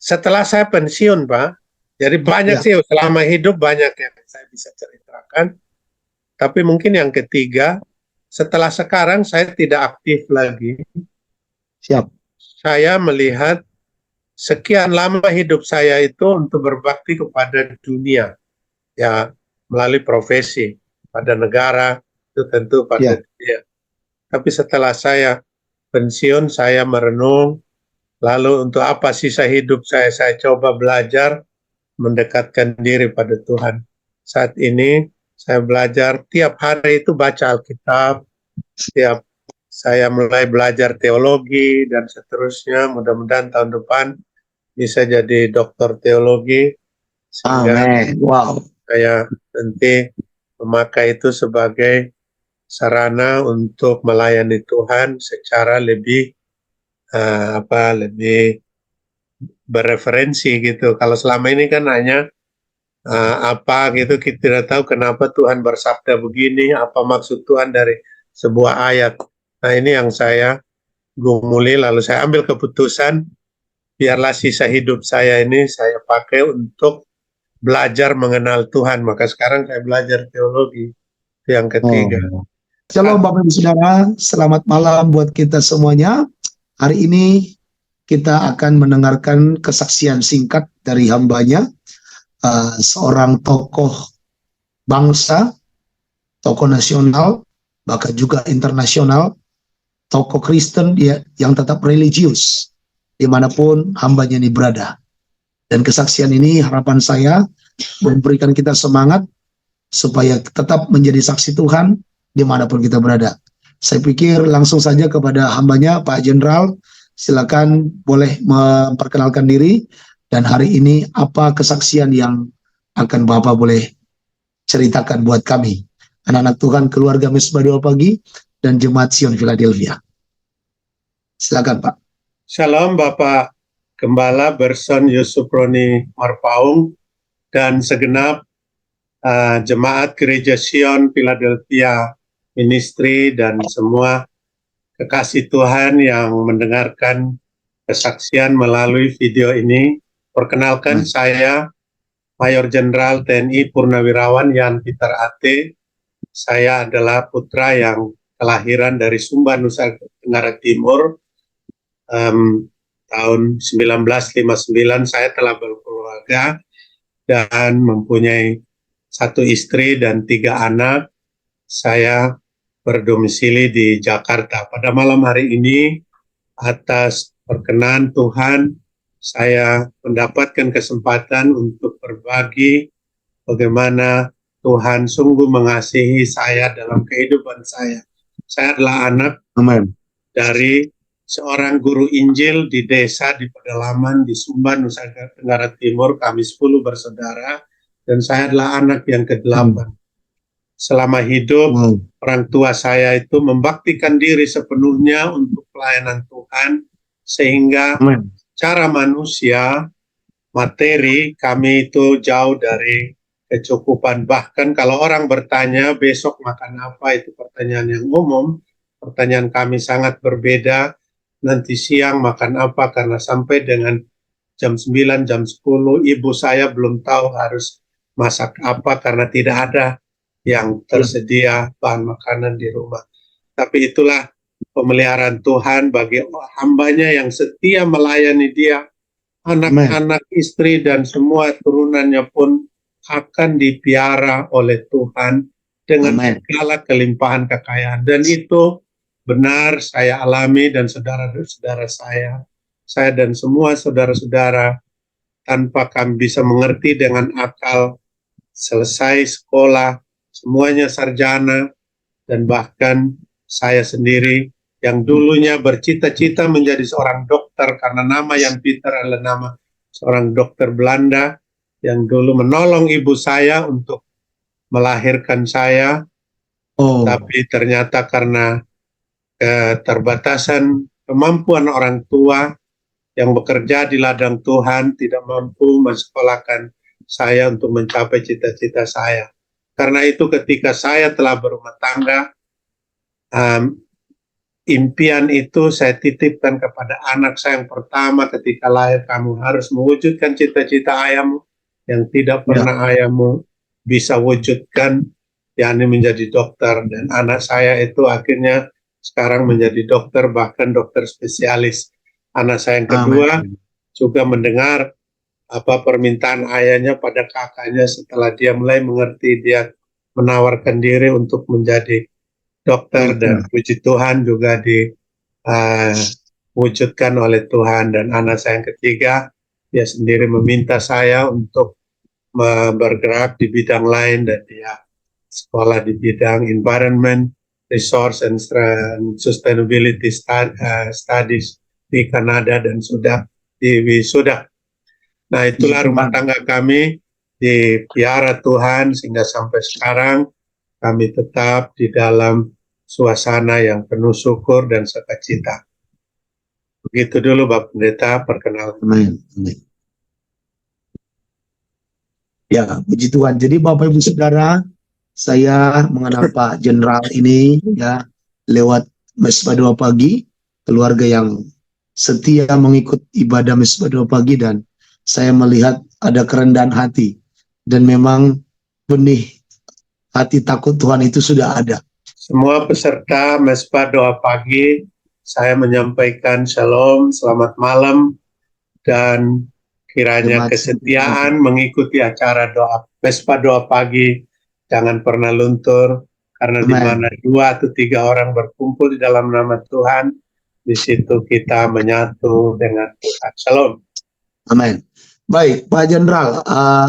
Setelah saya pensiun, Pak, jadi banyak Ya, sih selama hidup banyak yang saya bisa ceritakan. Tapi mungkin yang ketiga, setelah sekarang saya tidak aktif lagi. siap. Saya melihat sekian lama hidup saya itu untuk berbakti kepada dunia, ya melalui profesi, pada negara, itu tentu pada Ya, dunia. Tapi setelah saya pensiun, saya merenung, lalu untuk apa sisa hidup saya coba belajar mendekatkan diri pada Tuhan. Saat ini saya belajar tiap hari itu baca Alkitab, tiap saya mulai belajar teologi dan seterusnya. Mudah-mudahan tahun depan bisa jadi doktor teologi sehingga amin. Wow. saya nanti memakai itu sebagai sarana untuk melayani Tuhan secara lebih lebih bereferensi gitu. Kalau selama ini kan hanya apa gitu kita tidak tahu kenapa Tuhan bersabda begini, apa maksud Tuhan dari sebuah ayat. Nah ini yang saya gumuli lalu saya ambil keputusan biarlah sisa hidup saya ini saya pakai untuk belajar mengenal Tuhan. Maka sekarang saya belajar teologi. Itu yang ketiga. Oh. Shalom Bapak Ibu Saudara, selamat malam buat kita semuanya. Hari ini kita akan mendengarkan kesaksian singkat dari hambanya, seorang tokoh bangsa, tokoh nasional, bahkan juga internasional, tokoh Kristen dia yang tetap religius dimanapun hambanya ini berada. Dan kesaksian ini harapan saya memberikan kita semangat supaya tetap menjadi saksi Tuhan dimanapun kita berada. Saya pikir langsung saja kepada hambanya Pak Jenderal, silakan boleh memperkenalkan diri dan hari ini apa kesaksian yang akan Bapak boleh ceritakan buat kami, anak-anak Tuhan, keluarga Mesbah Doa Pagi dan Jemaat Sion Philadelphia. Silakan Pak. Shalom Bapak Gembala Berson Yusuf Roni Marpaung dan segenap jemaat Gereja Sion Philadelphia Ministry dan semua kekasih Tuhan yang mendengarkan kesaksian melalui video ini. Perkenalkan saya Mayor Jenderal TNI Purnawirawan Yan Peter Ate. Saya adalah putra yang kelahiran dari Sumba, Nusa Tenggara Timur. Tahun 1959 saya telah berkeluarga dan mempunyai satu istri dan 3 anak. Saya berdomisili di Jakarta. Pada malam hari ini, atas perkenan Tuhan, saya mendapatkan kesempatan untuk berbagi bagaimana Tuhan sungguh mengasihi saya dalam kehidupan saya. Saya adalah anak dari seorang guru Injil di desa di pedalaman di Sumba, Nusa Tenggara Timur. Kami 10 bersaudara dan saya adalah anak yang ke-8. Selama hidup, orang tua saya itu membaktikan diri sepenuhnya untuk pelayanan Tuhan, sehingga cara manusia, materi, kami itu jauh dari kecukupan. Bahkan kalau orang bertanya, besok makan apa, itu pertanyaan yang umum. Pertanyaan kami sangat berbeda, nanti siang makan apa, karena sampai dengan jam 9, jam 10, ibu saya belum tahu harus masak apa, karena tidak ada yang tersedia bahan makanan di rumah. Tapi itulah pemeliharaan Tuhan bagi hambanya yang setia melayani dia. Anak-anak, istri, dan semua turunannya pun akan dipiara oleh Tuhan dengan segala kelimpahan kekayaan. Dan itu benar saya alami dan saudara-saudara saya dan semua saudara-saudara, tanpa kami bisa mengerti dengan akal, selesai sekolah, semuanya sarjana, dan bahkan saya sendiri yang dulunya bercita-cita menjadi seorang dokter karena nama Jan Peter adalah nama seorang dokter Belanda yang dulu menolong ibu saya untuk melahirkan saya, tapi ternyata karena keterbatasan kemampuan orang tua yang bekerja di ladang Tuhan tidak mampu mensekolahkan saya untuk mencapai cita-cita saya. Karena itu ketika saya telah berumah tangga, impian itu saya titipkan kepada anak saya yang pertama ketika lahir. Kamu harus mewujudkan cita-cita ayahmu yang tidak Ya. pernah ayahmu bisa wujudkan, yakni menjadi dokter. Dan anak saya itu akhirnya sekarang menjadi dokter, bahkan dokter spesialis. Anak saya yang kedua Amin. juga mendengar apa permintaan ayahnya pada kakaknya setelah dia mulai mengerti, dia menawarkan diri untuk menjadi dokter, dan puji Tuhan juga diwujudkan oleh Tuhan. Dan anak saya yang ketiga, dia sendiri meminta saya untuk bergerak di bidang lain, dan dia sekolah di bidang environment, resource and sustainability studies di Kanada dan sudah diwisuda. Nah, itulah rumah tangga kami dipiara Tuhan sehingga sampai sekarang kami tetap di dalam suasana yang penuh syukur dan sukacita. Begitu dulu Bapak Pendeta, perkenalkan. Amin. Ya, puji Tuhan. Jadi Bapak Ibu Saudara, saya mengenal Pak Jenderal ini ya lewat Mesbah Doa Pagi, keluarga yang setia mengikut ibadah Mesbah Doa Pagi, dan saya melihat ada kerendahan hati, dan memang benih hati takut Tuhan itu sudah ada. Semua peserta Mesbah Doa Pagi, saya menyampaikan shalom, selamat malam, dan kiranya kesetiaan mengikuti acara doa Mesbah Doa Pagi jangan pernah luntur, karena di mana 2 atau 3 orang berkumpul di dalam nama Tuhan, di situ kita menyatu dengan Tuhan. Shalom. Amin. Baik, Pak Jenderal,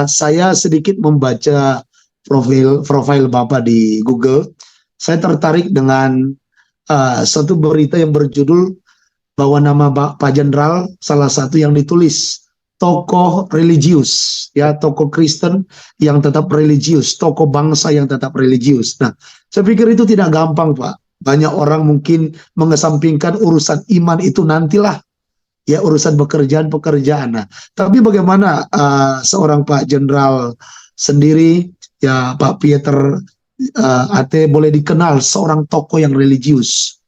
saya sedikit membaca profil Bapak di Google. Saya tertarik dengan suatu berita yang berjudul bahwa nama Pak Jenderal salah satu yang ditulis tokoh religius, ya, tokoh Kristen yang tetap religius, tokoh bangsa yang tetap religius. Nah, saya pikir itu tidak gampang, Pak. Banyak orang mungkin mengesampingkan urusan iman itu nantilah, ya, urusan pekerjaan. Nah, tapi bagaimana seorang Pak Jenderal sendiri, ya, Pak Pieter Ate boleh dikenal seorang tokoh yang religius.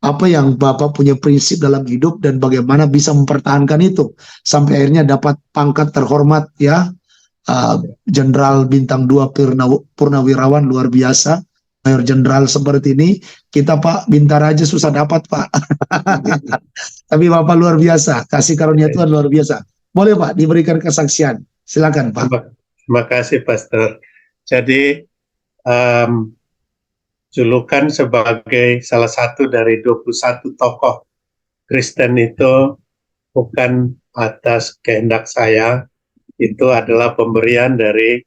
Apa yang Bapak punya prinsip dalam hidup dan bagaimana bisa mempertahankan itu sampai akhirnya dapat pangkat terhormat, ya, Jenderal Bintang 2 Purnawirawan, luar biasa. Mayor Jenderal seperti ini kita, Pak, Bintara aja susah dapat, Pak. Tapi Bapak luar biasa, kasih karunia Tuhan luar biasa. Boleh Pak diberikan kesaksian, silakan Pak. Terima kasih Pastor. Jadi julukan sebagai salah satu dari 21 tokoh Kristen itu bukan atas kehendak saya, itu adalah pemberian dari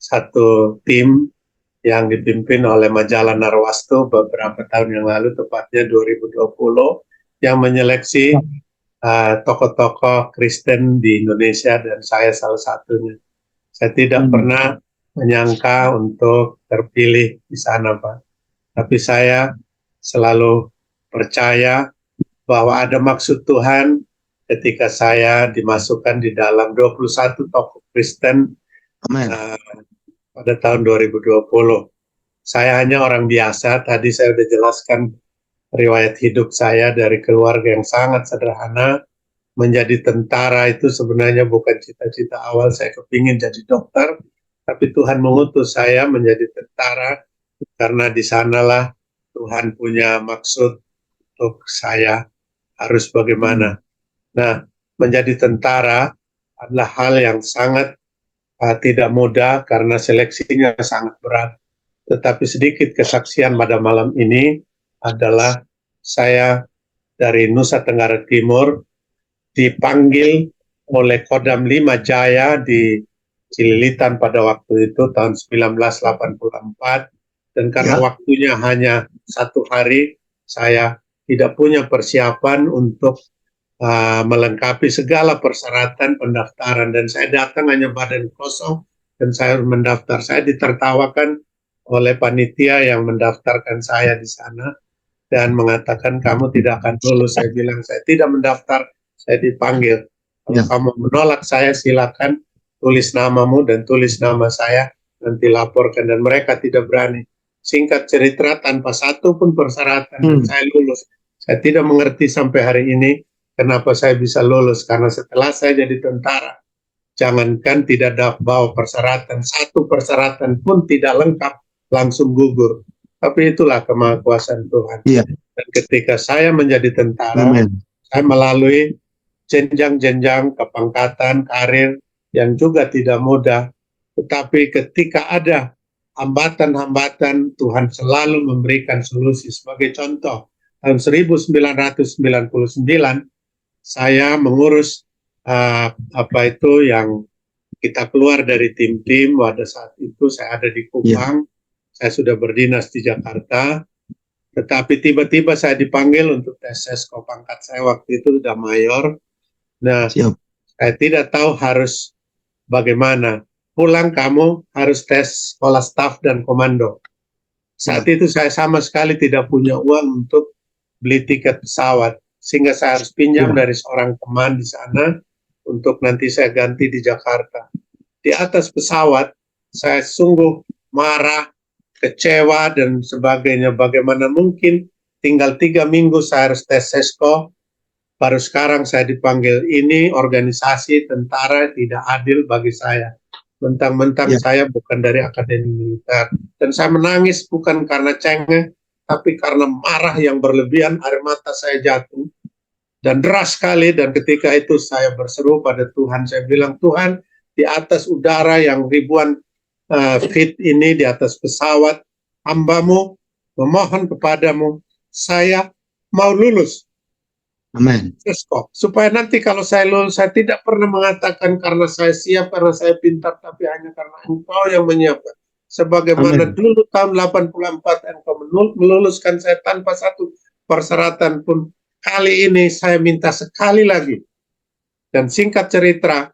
satu tim yang dipimpin oleh majalah Narwastu beberapa tahun yang lalu, tepatnya 2020, yang menyeleksi tokoh-tokoh Kristen di Indonesia, dan saya salah satunya. Saya tidak pernah menyangka untuk terpilih di sana, Pak. Tapi saya selalu percaya bahwa ada maksud Tuhan ketika saya dimasukkan di dalam 21 tokoh Kristen pada tahun 2020. Saya hanya orang biasa, tadi saya sudah jelaskan riwayat hidup saya dari keluarga yang sangat sederhana. Menjadi tentara itu sebenarnya bukan cita-cita awal saya, kepingin jadi dokter, tapi Tuhan mengutus saya menjadi tentara karena di sanalah Tuhan punya maksud untuk saya harus bagaimana. Nah, menjadi tentara adalah hal yang sangat tidak mudah karena seleksinya sangat berat. Tetapi sedikit kesaksian pada malam ini adalah saya dari Nusa Tenggara Timur dipanggil oleh Kodam 5 Jaya di Cililitan pada waktu itu tahun 1984, dan karena waktunya hanya 1 hari, saya tidak punya persiapan untuk melengkapi segala persyaratan pendaftaran, dan saya datang hanya badan kosong dan saya mendaftar. Saya ditertawakan oleh panitia yang mendaftarkan saya di sana dan mengatakan kamu tidak akan lulus. Saya bilang saya tidak mendaftar, saya dipanggil. Kalau kamu menolak saya, silakan tulis namamu dan tulis nama saya, nanti laporkan. Dan mereka tidak berani. Singkat cerita, tanpa satu pun persyaratan, dan saya lulus. Saya tidak mengerti sampai hari ini kenapa saya bisa lolos, karena setelah saya jadi tentara, jangankan tidak ada bawa persyaratan, satu persyaratan pun tidak lengkap, langsung gugur. Tapi itulah kemahakuasaan Tuhan. Iya. Dan ketika saya menjadi tentara, Amin. saya melalui jenjang-jenjang kepangkatan, karir yang juga tidak mudah. Tetapi ketika ada hambatan-hambatan, Tuhan selalu memberikan solusi. Sebagai contoh, tahun 1999, saya mengurus apa itu yang kita keluar dari tim-tim. Pada saat itu saya ada di Kupang, saya sudah berdinas di Jakarta, tetapi tiba-tiba saya dipanggil untuk tes sesko. Pangkat saya waktu itu sudah mayor. Nah, Siap. saya tidak tahu harus bagaimana. Pulang kamu harus tes sekolah staf dan komando. Saat itu saya sama sekali tidak punya uang untuk beli tiket pesawat, sehingga saya harus pinjam dari seorang teman di sana untuk nanti saya ganti di Jakarta. Di atas pesawat, saya sungguh marah, kecewa, dan sebagainya. Bagaimana mungkin tinggal 3 minggu saya harus tes sesko, baru sekarang saya dipanggil. Ini organisasi tentara tidak adil bagi saya. Mentang-mentang saya bukan dari akademi militer. Dan saya menangis bukan karena cengeng, tapi karena marah yang berlebihan, air mata saya jatuh. Dan deras sekali, dan ketika itu saya berseru pada Tuhan, saya bilang, Tuhan, di atas udara yang ribuan feet ini, di atas pesawat, hamba-Mu memohon kepadamu, saya mau lulus. Amin. Supaya nanti kalau saya lulus, saya tidak pernah mengatakan karena saya siap, karena saya pintar, tapi hanya karena Engkau yang menyiapkan. Sebagaimana dulu tahun 84 Engkau meluluskan saya tanpa satu persyaratan pun, kali ini saya minta sekali lagi. Dan singkat cerita,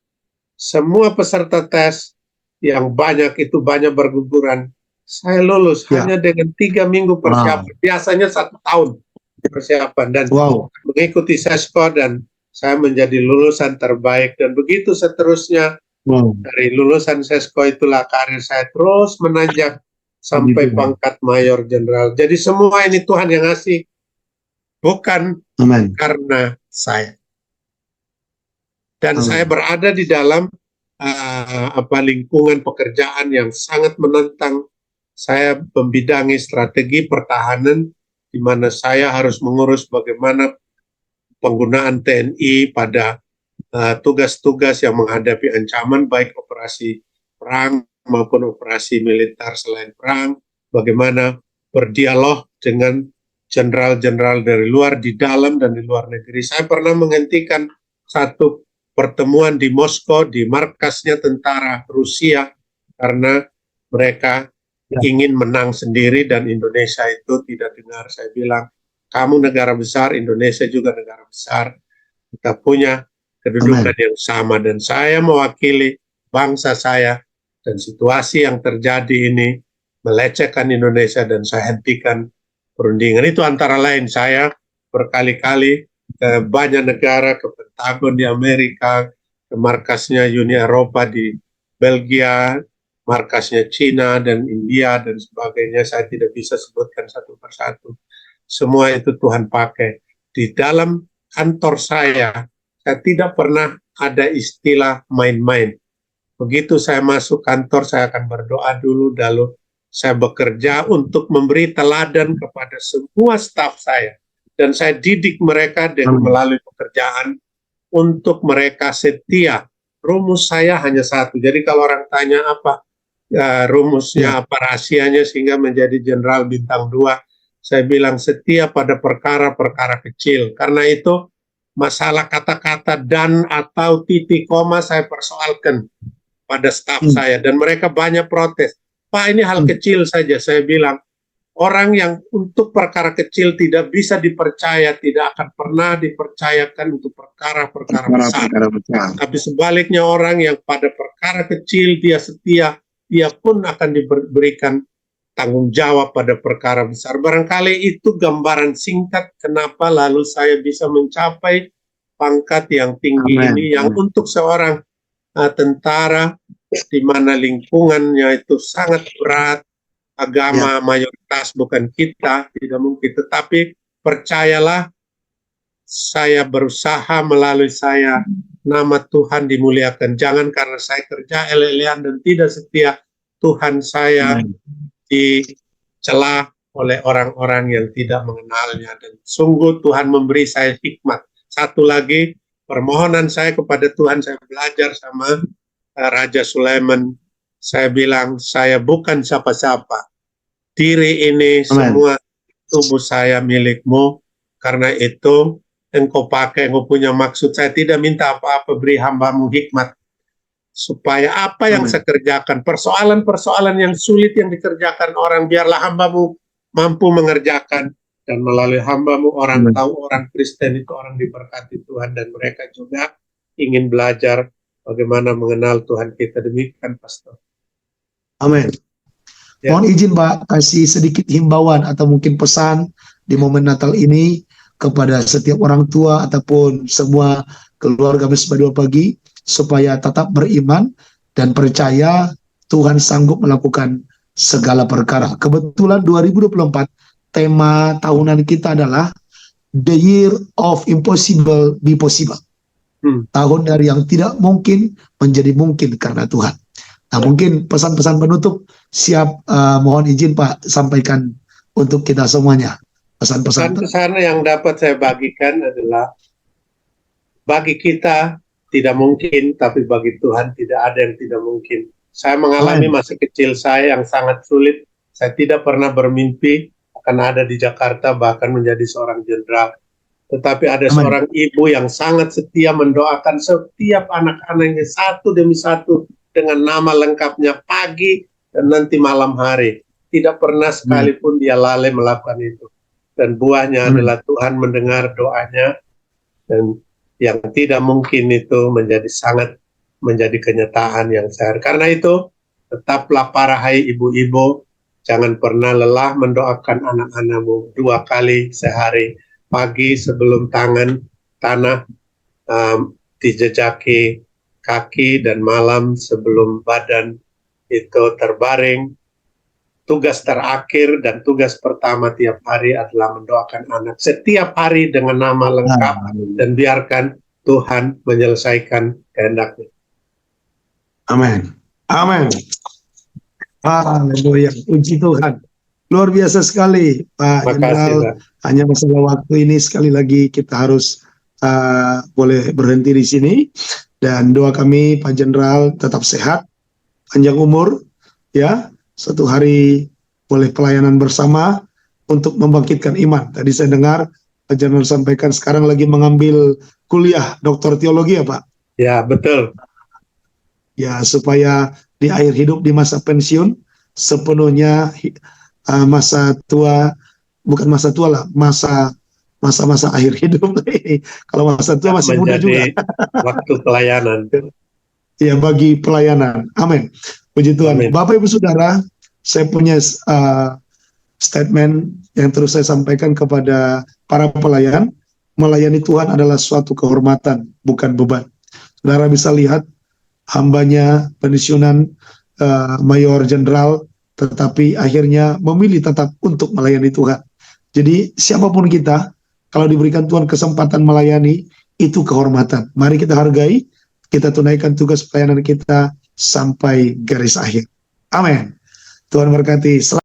semua peserta tes yang banyak itu banyak berguguran. Saya lulus hanya dengan 3 minggu persiapan. Biasanya 1 tahun persiapan, dan mengikuti sesko, dan saya menjadi lulusan terbaik. Dan begitu seterusnya. Dari lulusan sesko itulah karir saya terus menanjak sampai pangkat mayor jenderal. Jadi semua ini Tuhan yang ngasih, bukan karena saya. Dan saya berada di dalam lingkungan pekerjaan yang sangat menantang. Saya membidangi strategi pertahanan, di mana saya harus mengurus bagaimana penggunaan TNI pada tugas-tugas yang menghadapi ancaman, baik operasi perang maupun operasi militer selain perang, bagaimana berdialog dengan jenderal-jenderal dari luar, di dalam dan di luar negeri. Saya pernah menghentikan satu pertemuan di Moskow, di markasnya tentara Rusia, karena mereka ingin menang sendiri dan Indonesia itu tidak dengar. Saya bilang, kamu negara besar, Indonesia juga negara besar, kita punya kedudukan yang sama, dan saya mewakili bangsa saya, dan situasi yang terjadi ini melecehkan Indonesia, dan saya hentikan perundingan. Itu antara lain. Saya berkali-kali ke banyak negara, ke Pentagon di Amerika, ke markasnya Uni Eropa di Belgia, markasnya Cina dan India dan sebagainya. Saya tidak bisa sebutkan satu persatu. Semua itu Tuhan pakai. Di dalam kantor saya tidak pernah ada istilah main-main. Begitu saya masuk kantor, saya akan berdoa dulu, lalu saya bekerja untuk memberi teladan kepada semua staf saya. Dan saya didik mereka dengan melalui pekerjaan untuk mereka setia. Rumus saya hanya satu. Jadi kalau orang tanya apa rumusnya, apa rahasianya sehingga menjadi jenderal bintang 2, saya bilang setia pada perkara-perkara kecil. Karena itu masalah kata-kata dan atau titik koma saya persoalkan pada staf saya, dan mereka banyak protes. Pak, ini hal kecil saja. Saya bilang, orang yang untuk perkara kecil tidak bisa dipercaya, tidak akan pernah dipercayakan untuk perkara-perkara besar. Tapi sebaliknya, orang yang pada perkara kecil dia setia, dia pun akan diberikan tanggung jawab pada perkara besar. Barangkali itu gambaran singkat kenapa lalu saya bisa mencapai pangkat yang tinggi ini, yang untuk seorang tentara di mana lingkungannya itu sangat berat, agama mayoritas bukan kita, tidak mungkin. Tetapi percayalah, saya berusaha melalui saya, nama Tuhan dimuliakan. Jangan karena saya kerja ele-elean dan tidak setia, Tuhan saya dicela oleh orang-orang yang tidak mengenalnya. Dan sungguh Tuhan memberi saya hikmat. Satu lagi, permohonan saya kepada Tuhan, saya belajar sama Raja Sulaiman. Saya bilang, saya bukan siapa-siapa. Diri ini, semua tubuh saya milikmu. Karena itu, engkau pakai, engkau punya maksud. Saya tidak minta apa-apa, beri hambamu hikmat. Supaya apa yang saya kerjakan, persoalan-persoalan yang sulit yang dikerjakan orang, biarlah hambamu mampu mengerjakan. Dan melalui hambamu orang tahu orang Kristen itu orang diberkati Tuhan. Dan mereka juga ingin belajar bagaimana mengenal Tuhan kita. Demikian, Pastor. Amin. Ya. Mohon izin Pak, kasih sedikit himbauan atau mungkin pesan di momen Natal ini kepada setiap orang tua ataupun semua keluarga Mesbah 2 Pagi supaya tetap beriman dan percaya Tuhan sanggup melakukan segala perkara. Kebetulan 2024 tema tahunan kita adalah The Year of Impossible Be Possible. Tahun dari yang tidak mungkin menjadi mungkin karena Tuhan. Nah, mungkin pesan-pesan penutup siap, mohon izin Pak sampaikan untuk kita semuanya. Pesan-pesan yang dapat saya bagikan adalah bagi kita tidak mungkin, tapi bagi Tuhan tidak ada yang tidak mungkin. Saya mengalami masa kecil saya yang sangat sulit. Saya tidak pernah bermimpi akan ada di Jakarta, bahkan menjadi seorang jenderal. Tetapi ada seorang ibu yang sangat setia mendoakan setiap anak-anaknya satu demi satu dengan nama lengkapnya pagi dan nanti malam hari. Tidak pernah sekalipun dia lalai melakukan itu. Dan buahnya adalah Tuhan mendengar doanya, dan yang tidak mungkin itu menjadi kenyataan yang sehari. Karena itu, tetaplah para hai ibu-ibu, jangan pernah lelah mendoakan anak-anakmu 2 kali sehari, pagi sebelum tanah dijejaki kaki, dan malam sebelum badan itu terbaring. Tugas terakhir dan tugas pertama tiap hari adalah mendoakan anak setiap hari dengan nama lengkap, dan biarkan Tuhan menyelesaikan kehendaknya. Amin. Amin. Haleluya. Puji Tuhan. Luar biasa sekali Pak Jenderal. Hanya masalah waktu ini, sekali lagi kita harus boleh berhenti di sini. Dan doa kami Pak Jenderal tetap sehat, panjang umur, ya. Suatu hari boleh pelayanan bersama untuk membangkitkan iman. Tadi saya dengar Pak Jenderal sampaikan sekarang lagi mengambil kuliah doktor teologi ya Pak? Ya, betul. Ya, supaya di akhir hidup, di masa pensiun, sepenuhnya masa tua, bukan masa tua lah, masa-masa akhir hidup. Kalau masa tua masih muda juga. Waktu pelayanan. Ya, bagi pelayanan. Amin. Puji Tuhan. Bapak Ibu Saudara, saya punya statement yang terus saya sampaikan kepada para pelayan. Melayani Tuhan adalah suatu kehormatan, bukan beban. Saudara bisa lihat hambanya pensiunan Mayor Jenderal, tetapi akhirnya memilih tetap untuk melayani Tuhan. Jadi siapapun kita, kalau diberikan Tuhan kesempatan melayani, itu kehormatan. Mari kita hargai, kita tunaikan tugas pelayanan kita sampai garis akhir. Amin. Tuhan berkati.